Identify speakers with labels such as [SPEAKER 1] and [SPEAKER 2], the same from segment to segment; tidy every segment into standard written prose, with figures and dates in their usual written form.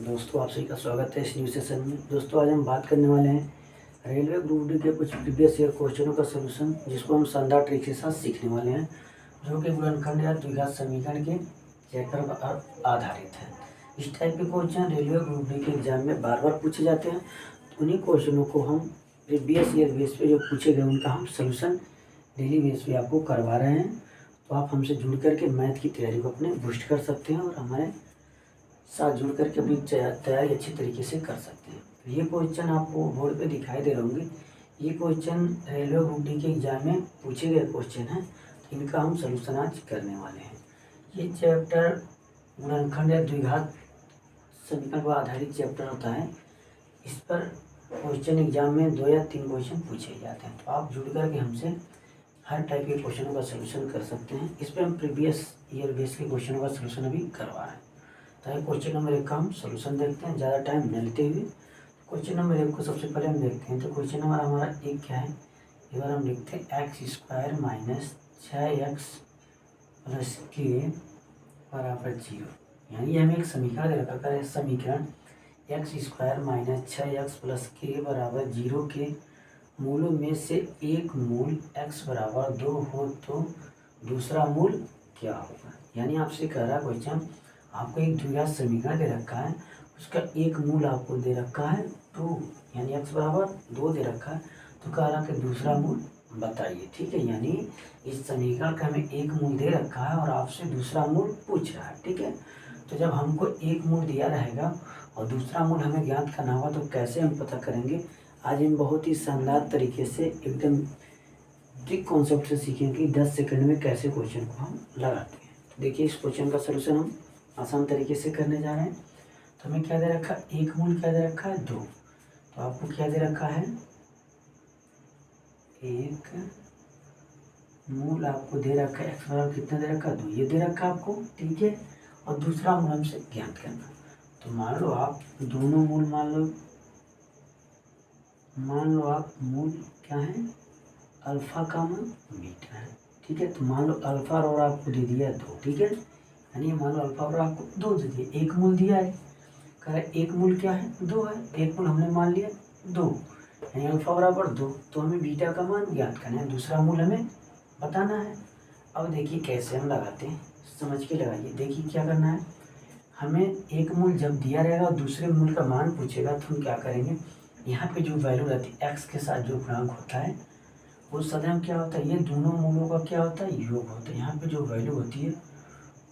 [SPEAKER 1] दोस्तों आप सभी का स्वागत है इस न्यू सेशन में। दोस्तों आज हम बात करने वाले हैं रेलवे ग्रुप डी के कुछ प्रीवियस ईयर क्वेश्चनों का सलूशन, जिसको हम शानदार ट्रिक के साथ सीखने वाले हैं, जो कि गुणनखंड या द्विघात समीकरण के चैप्टर पर आधारित है। इस टाइप के क्वेश्चन रेलवे ग्रुप डी के एग्जाम में बार बार पूछे जाते हैं। तो उन्हीं क्वेश्चनों को हम प्रीवियस ईयर बेस पे जो पूछे गए उनका हम सलूशन डेली बेस पे आपको करवा रहे हैं। तो आप हमसे जुड़ करके मैथ की तैयारी को अपने बूस्ट कर सकते हैं और हमारे साथ जुड़ करके अपनी तैयारी अच्छी तरीके से कर सकते हैं। ये क्वेश्चन आपको बोर्ड पे दिखाई दे रहे होंगे। ये क्वेश्चन रेलवे ग्रुप डी के एग्जाम में पूछे गए क्वेश्चन हैं, तो इनका हम सलूशन आज करने वाले हैं। ये चैप्टर गुणनखंड या द्विघात समीकरण पर आधारित चैप्टर होता है। इस पर क्वेश्चन एग्जाम में 2 या 3 क्वेश्चन पूछे जाते हैं। तो आप जुड़ करके हमसे हर टाइप के क्वेश्चनों का सलूशन कर सकते हैं। इस पर हम प्रीवियस ईयर बेस के क्वेश्चनों का सलूशन अभी करवा रहे हैं। तो क्वेश्चन नंबर 1 का हम सोल्यूशन देखते हैं, ज़्यादा टाइम न लेते हुए। क्वेश्चन नंबर 1 को सबसे पहले हम देखते हैं। तो क्वेश्चन नंबर हमारा 1 क्या है, इस बार हम लिखते हैं x² minus 6x plus k बराबर 0। यानी हमें एक समीकरण दे रखा है। समीकरण x² minus 6x plus k बराबर 0 के मूलों में से एक मूल x बराबर 2 हो तो दूसरा मूल क्या होगा। यानी आपसे कह रहा है क्वेश्चन, आपको एक द्विघात समीकरण दे रखा है, उसका एक मूल आपको दे रखा है 2, यानी x बराबर 2 दे रखा है। तो कह रहा है कि दूसरा मूल बताइए। ठीक है, यानी इस समीकरण का हमें एक मूल दे रखा है और आपसे दूसरा मूल पूछ रहा है। ठीक है, तो जब हमको एक मूल दिया रहेगा और दूसरा मूल हमें ज्ञात करना होगा, तो कैसे हम पता करेंगे। आज हम बहुत ही शानदार तरीके से एकदम ट्रिक कॉन्सेप्ट से सीखेंगे कि 10 सेकंड में कैसे क्वेश्चन को हम लगाते हैं। देखिए, इस क्वेश्चन का सोल्यूशन हम आसान तरीके से करने जा रहे हैं। तो हमें क्या दे रखा है, एक मूल क्या दे रखा है 2। तो आपको क्या दे रखा है, एक मूल आपको दे रखा है, x बराबर कितना दे रखा है 2, ये दे रखा है आपको। ठीक है, और दूसरा मूल हमसे ज्ञात करना। तो मान लो आप दोनों मूल मान लो आप मूल क्या है, अल्फा का मान बीटा है। ठीक है, तो मान लो अल्फा और आपको दे दिया 2। ठीक है, यानी मान लो अल्फा और आपको 2 दे दिए, एक मूल दिया है। कह रहे एक मूल क्या है 2 है, एक मूल हमने मान लिया 2, यानी अल्फा बराबर 2। तो हमें बीटा का मान ज्ञात करना है, दूसरा मूल हमें बताना है। अब देखिए कैसे हम लगाते हैं, समझ के लगाइए। देखिए क्या करना है, हमें एक मूल जब दिया रहेगा और दूसरे मूल का मान पूछेगा, तो हम क्या करेंगे, यहाँ पे जो वैल्यू रहती है x के साथ जो गुणांक होता है वो सदैव क्या होता है, ये दोनों मूलों का क्या होता है, योग होता है। यहाँ पे जो वैल्यू होती है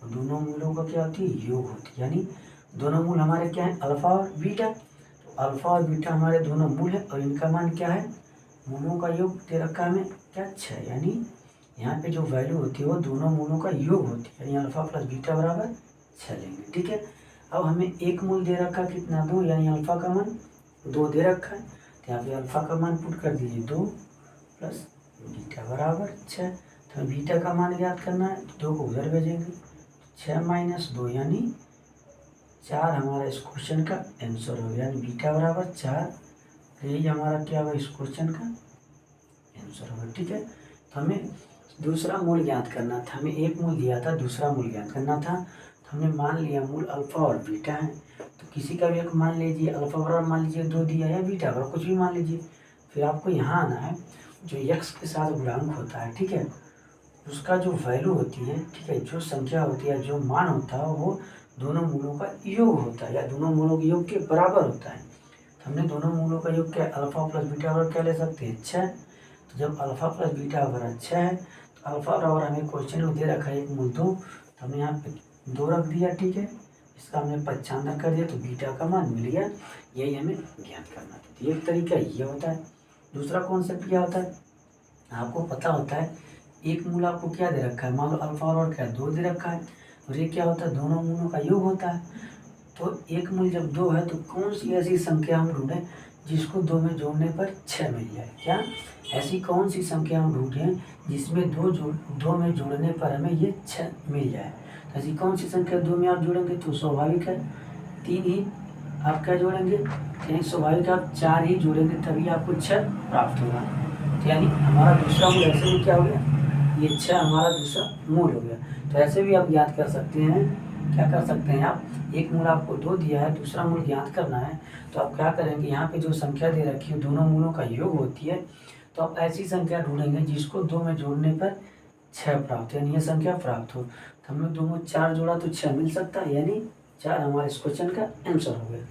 [SPEAKER 1] दोनों मूलों का क्या होती है, योग होती है। यानी दोनों मूल हमारे क्या है, अल्फा और बीटा। तो अल्फा और बीटा हमारे दोनों मूल है और इनका मान क्या है, मूलों का योग दे रखा है हमें क्या 6। यानी यहाँ पे जो वैल्यू होती है वो दोनों मूलों का योग होती है, यानी अल्फा प्लस बीटा बराबर 6 लेंगे। ठीक है, अब हमें एक मूल दे रखा कितना 2, यानी अल्फा का मान 2 दे रखा है। तो यहाँ पे अल्फा का मान पुट कर दीजिए 2 प्लस बीटा बराबर 6। तो बीटा का मान ज्ञात करना है, 2 को उधर भेजेंगे, 6 माइनस 2 यानी 4 हमारा इस क्वेश्चन का आंसर हो गया। यानी बीटा बराबर 4, यही हमारा क्या होगा इस क्वेश्चन का आंसर होगा। ठीक है, तो हमें दूसरा मूल ज्ञात करना था, हमें एक मूल दिया था, दूसरा मूल ज्ञात करना था। तो हमने मान लिया मूल अल्फा और बीटा है। तो किसी का भी एक मान लीजिए, अल्फा बराबर मान लीजिए 2 दिया या बीटा बराबर कुछ भी मान लीजिए। फिर आपको यहाँ आना है, जो x के साथ गुणांक होता है, ठीक है, उसका जो वैल्यू होती है, ठीक है, जो संख्या होती है, जो मान होता है वो दोनों मूलों का योग होता है या दोनों मूलों के योग के बराबर होता है। तो हमने दोनों मूलों का योग क्या, अल्फा प्लस बीटा बराबर क्या ले सकते हैं 6। तो जब अल्फा प्लस बीटा बराबर 6 है, तो अल्फा बराबर हमें क्वेश्चन में दे रखा है एक मूल 2, तो हमने यहाँ पे 2 रख दिया। ठीक है, इसका हमने 95 कर दिया, तो बीटा का मान मिल गया। यही हमें ज्ञात करना था। तो एक तरीका ये होता है। दूसरा कॉन्सेप्ट क्या होता है, आपको पता होता है एक मूल आपको क्या दे रखा है, मान लो अल्फा और क्या 2 दे रखा है, और ये क्या होता है, दोनों मूलों का योग होता है। तो एक मूल जब 2 है, तो कौन सी ऐसी संख्या हम ढूंढें जिसको 2 में जोड़ने पर 6 मिल जाए। क्या ऐसी कौन सी संख्या हम ढूंढें जिसमें 2 में जोड़ने पर हमें ये 6 मिल जाए। तो ऐसी कौन सी संख्या 2 में आप जोड़ेंगे, तो स्वाभाविक है 3 ही आप क्या जोड़ेंगे, यानी स्वाभाविक आप 4 ही जोड़ेंगे, तभी आपको 6 प्राप्त होगा। तो यानी हमारा दूसरा मूल ऐसे भी क्या हो गया, ये 6 हमारा दूसरा मूल हो गया। तो ऐसे भी आप याद कर सकते हैं क्या कर सकते हैं आप, एक मूल आपको 2 दिया है, दूसरा मूल ज्ञात करना है, तो आप क्या करेंगे, यहाँ पे जो संख्या दे रखी है दोनों मूलों का योग होती है, तो आप ऐसी संख्या ढूंढेंगे जिसको 2 में जोड़ने पर 6 प्राप्त, यानी ये संख्या प्राप्त हो। तो हमने 2 में 4 जोड़ा तो 6 मिल सकता है, यानी 4 हमारे इस क्वेश्चन का आंसर हो गया।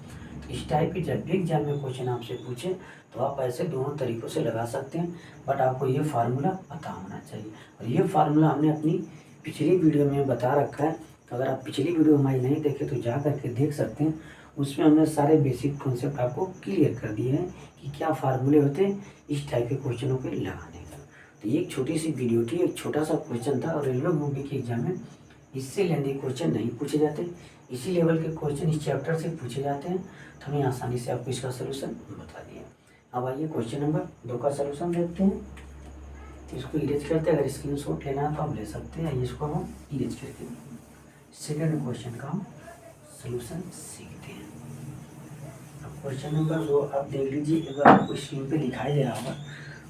[SPEAKER 1] तो इस टाइप की जब भी एग्जाम में क्वेश्चन आपसे पूछे तो आप ऐसे दोनों तरीक़ों से लगा सकते हैं, बट आपको ये फार्मूला पता होना चाहिए। और ये फार्मूला हमने अपनी पिछली वीडियो में बता रखा है, तो अगर आप पिछली वीडियो हमारी नहीं देखे तो जा करके देख सकते हैं। उसमें हमने सारे बेसिक कॉन्सेप्ट आपको क्लियर कर दिए हैं कि क्या फार्मूले होते हैं इस टाइप के क्वेश्चनों के लगाने का। तो ये एक छोटी सी वीडियो थी, एक छोटा सा क्वेश्चन था, और रेलवे ग्रुप डी के एग्जाम में इससे लेंदी क्वेश्चन नहीं पूछे जाते, इसी लेवल के क्वेश्चन इस चैप्टर से पूछे जाते हैं। तो हमें आसानी से आपको इसका सोल्यूशन बता दिया। अब आइए क्वेश्चन नंबर 2 का सोल्यूशन देखते हैं। तो इसको इरेज करते हैं, अगर स्क्रीनशॉट लेना है तो आप ले सकते हैं। इसको हम इरेज करके सेकंड क्वेश्चन का हम सोल्यूशन सीखते हैं। अब क्वेश्चन नंबर 2 आप देख लीजिए, एक बार आपको स्क्रीन पे दिखाई दे रहा होगा।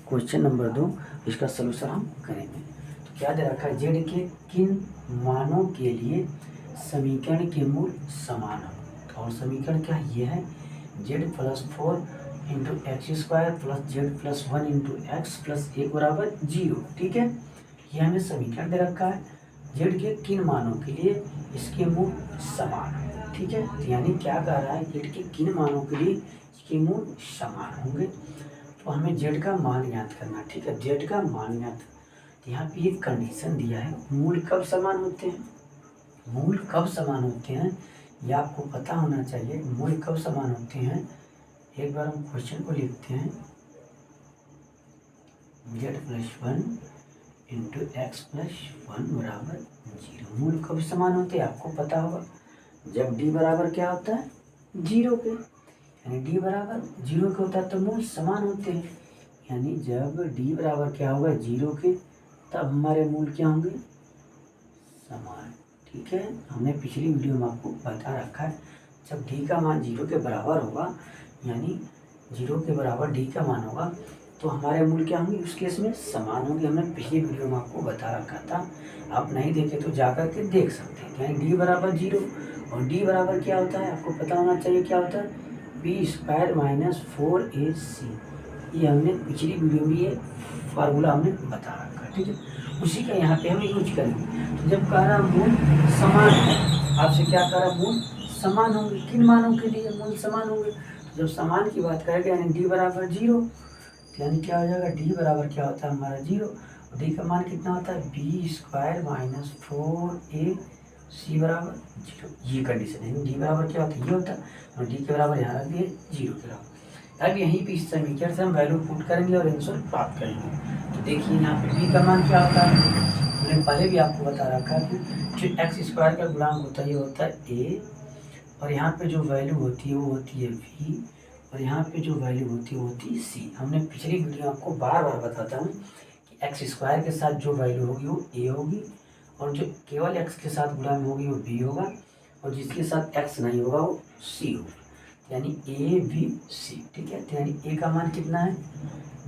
[SPEAKER 1] क्वेश्चन नंबर 2, इसका सोल्यूशन हम करेंगे। तो क्या दे रखा है, जेड के किन मानों के लिए समीकरण के मूल समान हो। और समीकरण क्या ये है, Z plus 4 into x square plus Z plus 1 into x plus 1 बराबर 0। ठीक है, ये हमें समीकरण दे रखा है, जेड के किन मानों के लिए इसके मूल समान है। ठीक है, तो यानी क्या कह रहा है, जेड के किन मानों के लिए इसके मूल समान होंगे। तो हमें जेड का मान ज्ञात करना। ठीक है, जेड का मान ज्ञात, तो यहाँ पे एक कंडीशन दिया है, मूल कब समान होते हैं, मूल कब समान होते हैं ये आपको पता होना चाहिए। मूल कब समान होते हैं, एक बार हम क्वेश्चन को लिखते हैं, Z plus 1 into x plus 1 बराबर 0। मूल कब समान होते हैं आपको पता होगा, जब डी बराबर क्या होता है 0 के, यानी डी बराबर 0 के होता है तो मूल समान होते हैं। यानी जब डी बराबर क्या होगा 0 के, तब हमारे मूल क्या होंगे, समान। ठीक है, हमने पिछली वीडियो में आपको बता रखा है, जब डी का मान 0 के बराबर होगा, यानी 0 के बराबर डी का मान होगा, तो हमारे मूल क्या होंगे, उस केस में समान होंगे। हमने पिछली वीडियो में आपको बता रखा था, आप नहीं देखे तो जा कर के देख सकते हैं। यानी डी बराबर 0, और डी बराबर क्या होता है आपको पता होना चाहिए, क्या होता है बी स्क्वायर माइनस 4ac। ये हमने पिछली वीडियो में ये फार्मूला हमने बता रखा है। ठीक है, उसी का यहाँ पे हम यूज करेंगे। तो जब कह रहा मूल समान है, आपसे क्या कह रहा, मूल समान होंगे, किन मानों के लिए मूल समान होंगे। तो जब समान की बात करेंगे यानी डी बराबर 0, तो यानी क्या हो जाएगा, डी बराबर क्या होता है हमारा 0, और डी का मान कितना होता है बी स्क्वायर माइनस 4ac बराबर 0। ये कंडीशन है, डी बराबर क्या होता है ये होता है, और डी के बराबर यहाँ रख दिए 0 के बराबर। अब यहीं पे इस समीकरण से हम वैल्यू पुट करेंगे और आंसर प्राप्त करेंगे। तो देखिए यहाँ पे बी का मान क्या होता है, मैंने पहले भी आपको बता रखा है कि जो एक्स स्क्वायर का गुणांक होता है ये होता है ए, और यहाँ पे जो वैल्यू होती है वो होती है वी, और यहाँ पे जो वैल्यू होती है वो होती है सी। हमने पिछली वीडियो में आपको बार बार बताता हूँ कि एक्स स्क्वायर के साथ जो वैल्यू होगी वो ए होगी, और जो केवल एक्स के साथ गुणा में होगी वो बी होगा, और जिसके साथ एक्स नहीं होगा वो सी होगा, यानी ए बी सी। ठीक है, तो यानी ए का मान कितना है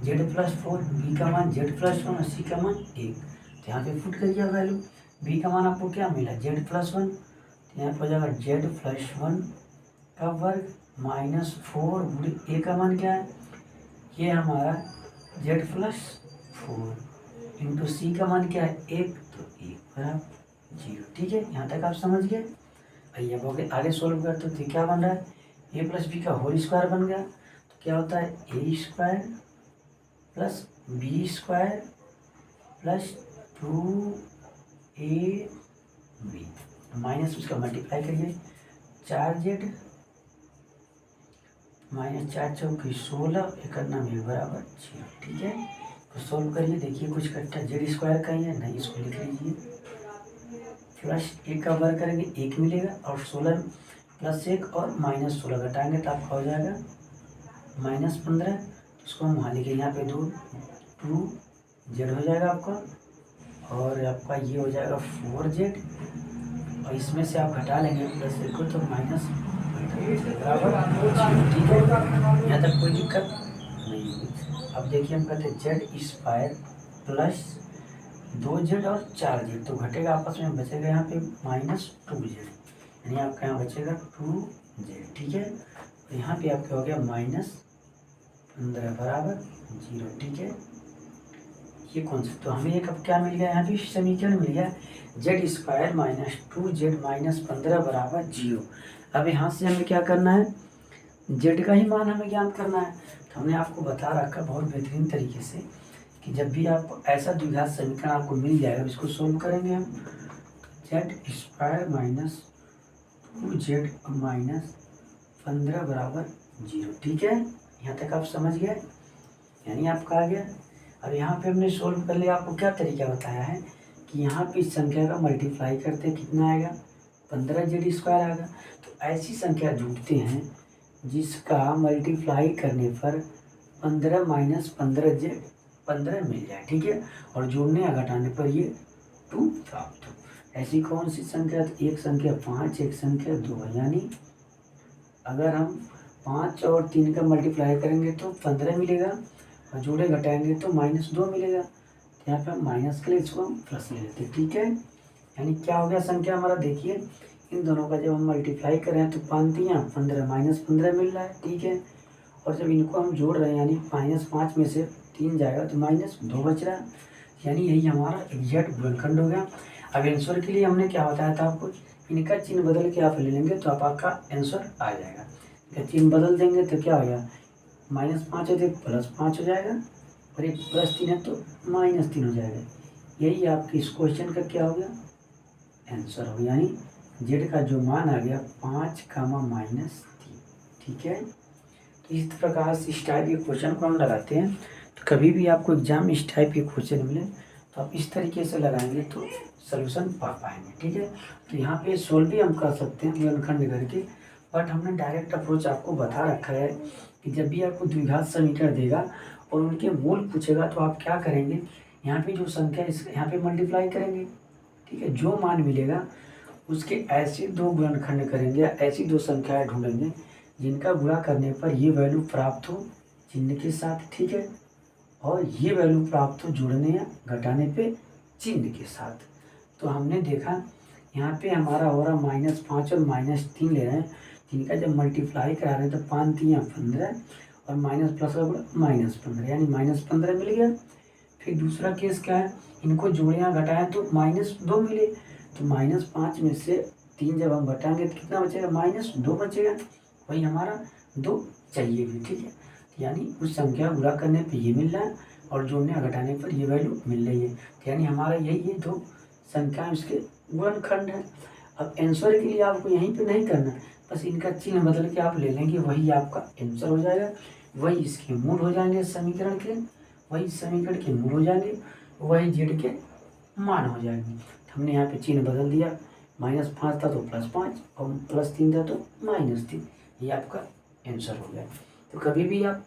[SPEAKER 1] जेड प्लस 4, बी का मान जेड प्लस 1 और सी का मान 1। तो यहाँ पे पुट करिए वैल्यू, बी का मान आपको क्या मिला जेड प्लस 1, तो यहाँ पर हो जाएगा जेड प्लस 1 का वर्ग माइनस 4 गुणे ए का मान क्या है, ये हमारा जेड प्लस 4 इंटू सी का मान क्या है 1, तो 1 बराबर 0। ठीक है, यहाँ तक आप समझ गए। भैया अब आगे सोल्व करते तो क्या बन रहा है, ए प्लस बी का होल स्क्वायर बन गया, तो क्या होता है A square plus B square plus 2ab minus उसका मल्टीप्लाई करिए 4z माइनस 4 चौकी 16 इकन्ना में बराबर 0। ठीक है, तो सोल्व करिए, देखिए कुछ कट्टा जेड स्क्वायर का ही है, नहीं इसको लिख लीजिए, प्लस 1 का वर्ग करेंगे 1 मिलेगा, और 16 प्लस 1 और माइनस 16 घटाएंगे तो आपका हो जाएगा माइनस 15। इसको हम वहाँ लिखेंगे, यहाँ पे 2z हो जाएगा आपका, और आपका ये हो जाएगा 4z, और इसमें से आप घटा लेंगे प्लस 1 को तो माइनस बराबर 0। ठीक है, यहाँ तक कोई दिक्कत नहीं होगी। अब देखिए हम कहते हैं जेड स्क्वायर प्लस 2z और 4z, तो घटेगा आपस में, बचेगा यहाँ पे माइनस 2z। यानी आपका यहाँ बचेगा 2z, ठीक है। तो यहाँ पे आपका हो गया -15 बराबर 0, ठीक है। ये कौन सा, तो हमें एक अब क्या मिल गया, यहाँ पे समीकरण मिल गया z² -2z -15 बराबर 0। अब यहाँ से हमें क्या करना है, z का ही मान हमें ज्ञात करना है। तो हमने आपको बता रखा बहुत बेहतरीन तरीके से कि जब भी आप ऐसा द्विघात समीकरण आपको मिल जाएगा, इसको सोल्व करेंगे हम, z² -2z -15 बराबर 0, ठीक है। यहाँ तक आप समझ गए, यानी आपका आ गया। अब यहाँ पे हमने सोल्व कर लिया, आपको क्या तरीका बताया है कि यहाँ पे इस संख्या का मल्टीप्लाई करते हैं, कितना आएगा 15z² आएगा। तो ऐसी संख्या ढूंढते हैं जिसका मल्टीप्लाई करने पर 15 - 15z 15 मिल जाए, ठीक है। और जोड़ने या घटाने पर ये 2 प्राप्त हो। ऐसी कौन सी संख्या, तो एक संख्या 5, एक संख्या 2 है। यानी अगर हम 5 और 3 का मल्टीप्लाई करेंगे तो 15 मिलेगा, और जोड़े घटाएंगे तो -2 मिलेगा। तो यहाँ पे हम माइनस के लिए इसको हम प्लस ले लेते हैं, ठीक है। यानी क्या हो गया संख्या हमारा, देखिए इन दोनों का जब हम मल्टीप्लाई कर रहे हैं तो 5 तियाँ 15 -15 मिल रहा है, ठीक है। और जब इनको हम जोड़ रहे हैं यानी -5 में से 3 जाएगा तो -2 बच रहा है। यानी यही हमारा एग्जैक्ट गुणनखंड हो गया। अब आंसर के लिए हमने क्या बताया था आपको, इनका चिन्ह बदल के आप ले लेंगे तो आपका आंसर आ जाएगा। इनका चिन्ह बदल देंगे तो क्या हो गया, -5 है तो +5 हो जाएगा, और एक +3 है तो -3 हो जाएगा। यही आपके इस क्वेश्चन का क्या हो गया, आंसर हो गया। यानी जेड का जो मान आ गया 5, -3, ठीक है। तो इस प्रकार से इस टाइप के क्वेश्चन को हम लगाते हैं। तो कभी भी आपको एग्जाम में इस टाइप के क्वेश्चन मिले तो आप इस तरीके से लगाएंगे तो सलूशन पा पाएंगे, ठीक है। तो यहाँ पे सोल्व भी हम कर सकते हैं गुणनखंड करके, बट हमने डायरेक्ट अप्रोच आपको बता रखा है कि जब भी आपको द्विघात समीकरण देगा और उनके मूल पूछेगा तो आप क्या करेंगे, यहाँ पे जो संख्या इस यहाँ पे मल्टीप्लाई करेंगे, ठीक है। जो मान मिलेगा उसके ऐसे 2 गुणनखंड करेंगे, ऐसी 2 संख्याएं ढूंढेंगे जिनका गुणा करने पर ये वैल्यू प्राप्त हो चिन्ह के साथ, ठीक है। और ये वैल्यू प्राप्त हो जोड़ने या घटाने पे चिन्ह के साथ। तो हमने देखा यहाँ पे हमारा हो रहा -5 और -3 ले रहे हैं, जिनका जब मल्टीप्लाई करा रहे हैं तो 5 तियाँ 15 और माइनस प्लस का -15, यानी -15 मिल गया। फिर दूसरा केस क्या है, इनको जोड़े या घटाएं तो -2 मिले, तो -5 में से 3 जब हम घटाएंगे तो कितना बचेगा, -2 बचेगा। वही हमारा 2 चाहिए भी, ठीक है। यानी उस संख्या गुणा करने पे ये मिल रहा है और जोड़ने या घटाने पर ये वैल्यू मिल रही है। तो यानी हमारा यही ये 2 संख्या इसके गुणनखंड है। अब आंसर के लिए आपको यहीं पे नहीं करना, बस इनका चिन्ह बदल के आप ले लेंगे, वही आपका आंसर हो जाएगा। वही इसके मूल हो जाएंगे समीकरण के, वही समीकरण के मूल हो जाएंगे, वही जेड के मान हो जाएंगे। हमने यहाँ पे चिन्ह बदल दिया, -5 था तो +5 और +3 था तो -3, ये आपका आंसर हो गया। तो कभी भी आप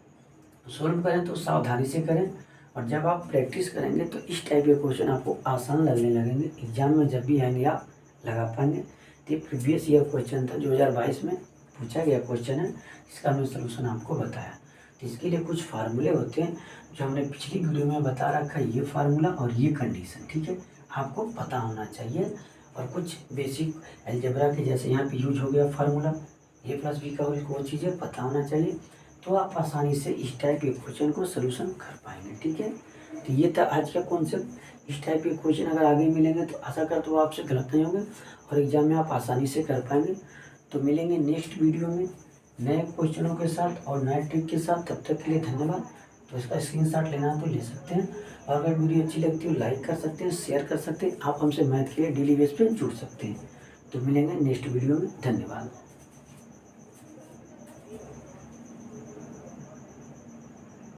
[SPEAKER 1] सोल्व करें तो सावधानी से करें, और जब आप प्रैक्टिस करेंगे तो इस टाइप के क्वेश्चन आपको आसान लगने लगेंगे। एग्जाम में जब भी आएंगे आप लगा पाएंगे। तो ये प्रीवियस ईयर क्वेश्चन था, 2022 में पूछा गया क्वेश्चन है, इसका मैं सलूशन आपको बताया। तो इसके लिए कुछ फार्मूले होते हैं जो हमने पिछली वीडियो में बता रखा है, ये फार्मूला और ये कंडीशन, ठीक है, आपको पता होना चाहिए। और कुछ बेसिक अलजेब्रा के जैसे यहाँ पे यूज हो गया फार्मूला a+b का, वो चीज़ें पता होना चाहिए, तो आप आसानी से इस टाइप के क्वेश्चन को सलूशन कर पाएंगे, ठीक है। तो ये था आज का कॉन्सेप्ट। इस टाइप के क्वेश्चन अगर आगे मिलेंगे तो आशा करता हूँ आपसे गलत नहीं होंगे और एग्जाम में आप आसानी से कर पाएंगे। तो मिलेंगे नेक्स्ट वीडियो में नए क्वेश्चनों के साथ और नए ट्रिक के साथ। तब तक के लिए धन्यवाद। तो इसका स्क्रीनशॉट लेना है तो ले सकते हैं, और अगर वीडियो अच्छी लगती है लाइक कर सकते हैं, शेयर कर सकते हैं। आप हमसे मैथ के लिए डेली बेस पे जुड़ सकते हैं। तो मिलेंगे नेक्स्ट वीडियो में, धन्यवाद।